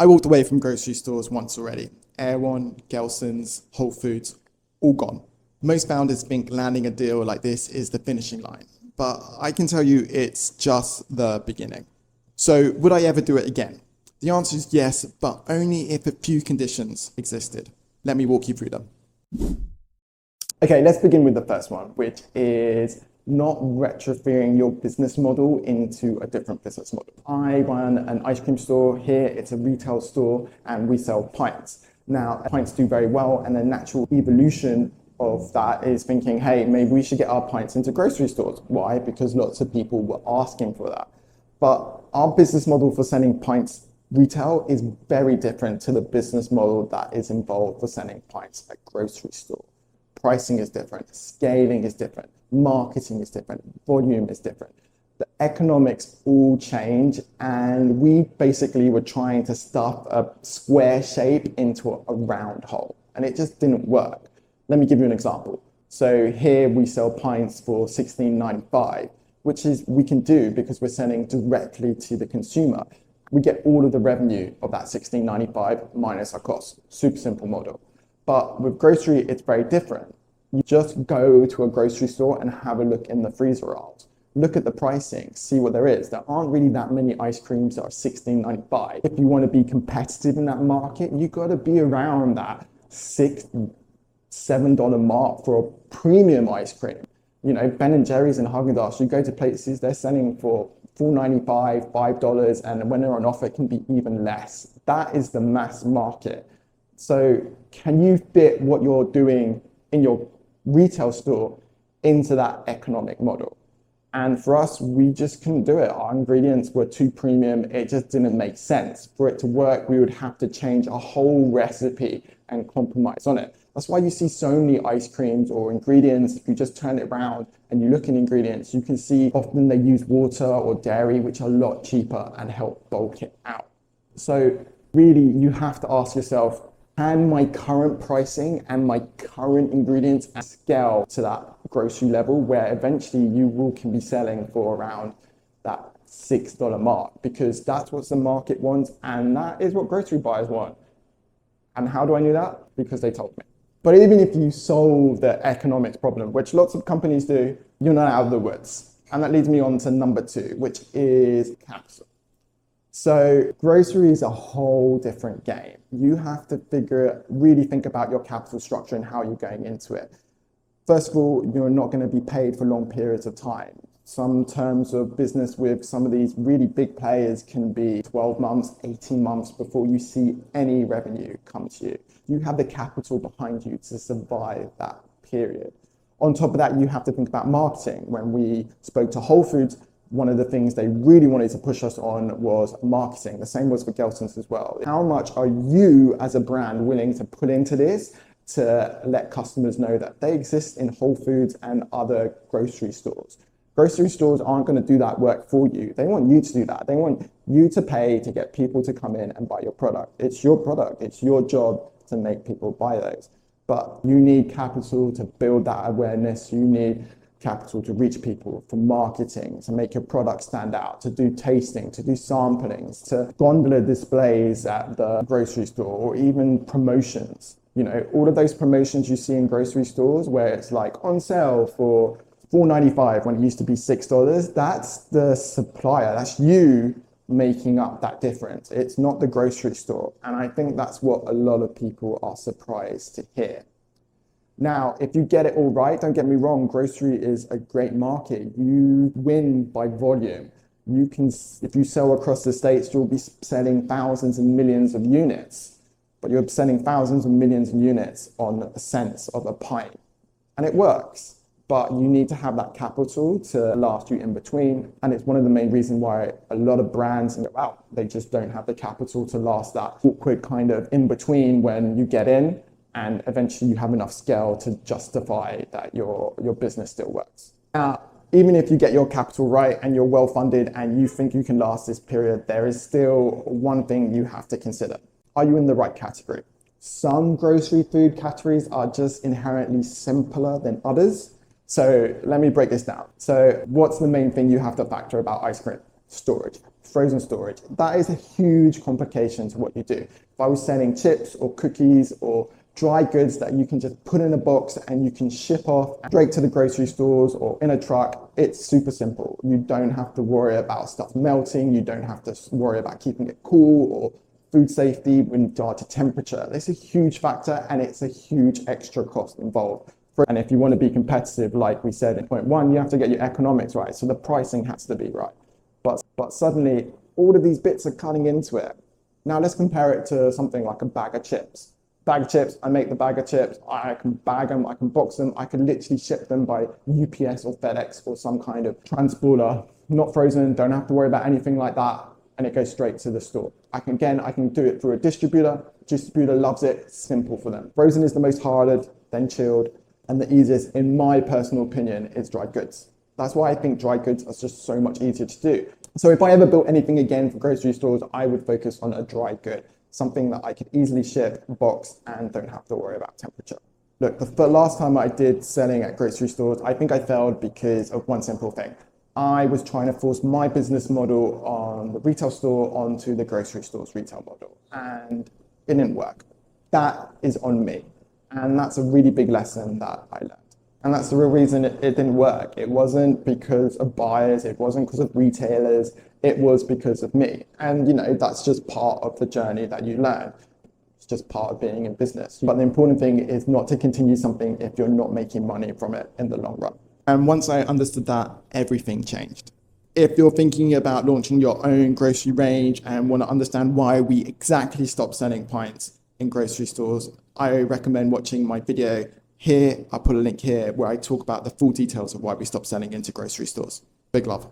I walked away from grocery stores once already. Erewhon, Gelson's, Whole Foods, all gone. Most founders think landing a deal like this is the finishing line, but I can tell you it's just the beginning. So would I ever do it again? The answer is yes, but only if a few conditions existed. Let me walk you through them. Okay, let's begin with the first one, which is not retrofitting your business model into a different business model. I run an ice cream store here. It's a retail store and we sell pints. Now, pints do very well, and the natural evolution of that is thinking, hey, maybe we should get our pints into grocery stores. Why? Because lots of people were asking for that. But our business model for selling pints retail is very different to the business model that is involved for selling pints at grocery store. Pricing is different, scaling is different, marketing is different, volume is different. The economics all change, and we basically were trying to stuff a square shape into a round hole, and it just didn't work. Let me give you an example. So here we sell pints for $16.95, which is we can do because we're selling directly to the consumer. We get all of the revenue of that $16.95 minus our costs. Super simple model. But with grocery, it's very different. You just go to a grocery store and have a look in the freezer aisles. Look at the pricing, see what there is. There aren't really that many ice creams that are $16.95. If you want to be competitive in that market, you got to be around that $6, $7 mark for a premium ice cream. You know, Ben & Jerry's and Haagen-Dazs, you go to places, they're selling for $4.95, $5, and when they're on offer, it can be even less. That is the mass market. So can you fit what you're doing in your retail store into that economic model? And for us, we just couldn't do it. Our ingredients were too premium. It just didn't make sense. For it to work, we would have to change a whole recipe and compromise on it. That's why you see so many ice creams or ingredients. If you just turn it around and you look at ingredients, you can see often they use water or dairy, which are a lot cheaper and help bulk it out. So really, you have to ask yourself, can my current pricing and my current ingredients scale to that grocery level where eventually can be selling for around that $6 mark? Because that's what the market wants, and that is what grocery buyers want. And how do I know that? Because they told me. But even if you solve the economics problem, which lots of companies do, you're not out of the woods. And that leads me on to number 2, which is capital. So grocery is a whole different game. You have to really think about your capital structure and how you're going into it. First of all, you're not going to be paid for long periods of time. Some terms of business with some of these really big players can be 12 months, 18 months before you see any revenue come to you. You have the capital behind you to survive that period. On top of that, you have to think about marketing. When we spoke to Whole Foods, one of the things they really wanted to push us on was marketing. The same was for Gelson's as well. How much are you as a brand willing to put into this to let customers know that they exist in Whole Foods and other grocery stores? Grocery stores aren't going to do that work for you. They want you to do that. They want you to pay to get people to come in and buy your product. It's your product. It's your job to make people buy those. But you need capital to build that awareness. You need capital to reach people, for marketing, to make your product stand out, to do tasting, to do samplings, to gondola displays at the grocery store, or even promotions. You know, all of those promotions you see in grocery stores where it's like on sale for $4.95 when it used to be $6, that's the supplier, that's you making up that difference. It's not the grocery store. And I think that's what a lot of people are surprised to hear. Now, if you get it all right, don't get me wrong, grocery is a great market. You win by volume. If you sell across the States, you'll be selling thousands and millions of units, but you're selling thousands and millions of units on a cents of a pint. And it works, but you need to have that capital to last you in between. And it's one of the main reasons why a lot of brands go out. They just don't have the capital to last that awkward kind of in between when you get in and eventually you have enough scale to justify that your business still works. Now, even if you get your capital right and you're well funded and you think you can last this period, there is still one thing you have to consider. Are you in the right category? Some grocery food categories are just inherently simpler than others. So let me break this down. So what's the main thing you have to factor about ice cream? Storage. frozen storage. That is a huge complication to what you do. If I was selling chips or cookies or dry goods that you can just put in a box and you can ship off straight to the grocery stores or in a truck, it's super simple. You don't have to worry about stuff melting. You don't have to worry about keeping it cool or food safety with regard to temperature. It's a huge factor and it's a huge extra cost involved. And if you want to be competitive, like we said in point one, you have to get your economics right. So the pricing has to be right. But suddenly all of these bits are cutting into it. Now let's compare it to something like a bag of chips. Bag of chips, I make the bag of chips, I can bag them, I can box them, I can literally ship them by UPS or FedEx or some kind of transporter, not frozen, don't have to worry about anything like that, and it goes straight to the store. I can do it through a distributor loves it, it's simple for them. Frozen is the most hardened, then chilled, and the easiest, in my personal opinion, is dry goods. That's why I think dry goods are just so much easier to do. So if I ever built anything again for grocery stores, I would focus on a dry good. Something that I could easily ship, box, and don't have to worry about temperature. Look, the last time I did selling at grocery stores, I think I failed because of one simple thing. I was trying to force my business model on the retail store onto the grocery store's retail model, and it didn't work. That is on me, and that's a really big lesson that I learned. And that's the real reason it didn't work. It wasn't because of buyers, it wasn't because of retailers, it was because of me. And that's just part of the journey that you learn. It's just part of being in business. But the important thing is not to continue something if you're not making money from it in the long run. And once I understood that, everything changed. If you're thinking about launching your own grocery range and want to understand why we exactly stopped selling pints in grocery stores, I recommend watching my video here. I'll put a link here where I talk about the full details of why we stopped selling into grocery stores. Big love.